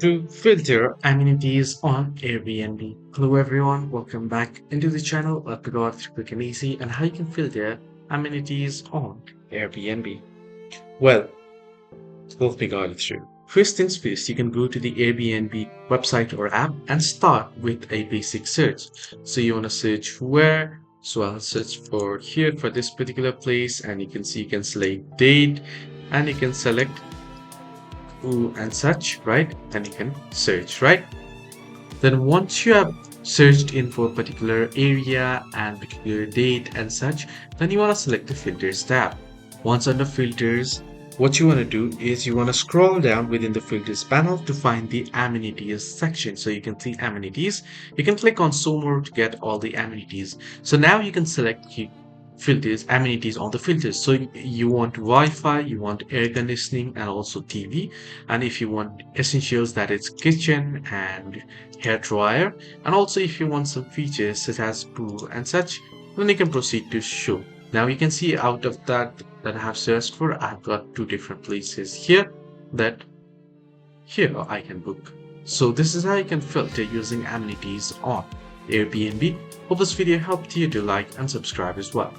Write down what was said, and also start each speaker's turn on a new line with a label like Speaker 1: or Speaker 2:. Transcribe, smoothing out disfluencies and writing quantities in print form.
Speaker 1: To filter amenities on Airbnb. Hello everyone, welcome back into the channel where we got quick and easy and how you can filter amenities on Airbnb. Well, we'll be guided through. First things first, you can go to the Airbnb website or app and start with a basic search. So you want to search where? So I'll search for here for this particular place, and you can see you can select date and you can select who and such, right? And you can search, right? Then once you have searched in for a particular area and particular date and such, then you want to select the filters tab. Once under filters, what you want to do is you want to scroll down within the filters panel to find the amenities section. So you can see amenities. You can click on show more to get all the amenities. So now you can select filters amenities on the filters. So you want Wi-Fi, you want air conditioning and also TV. And if you want essentials, that is kitchen and hair dryer. And also if you want some features such as pool and such, then you can proceed to show. Now you can see out of that I have searched for, I've got two different places here that here I can book. So this is how you can filter using amenities on Airbnb. Hope this video helped you to like and subscribe as well.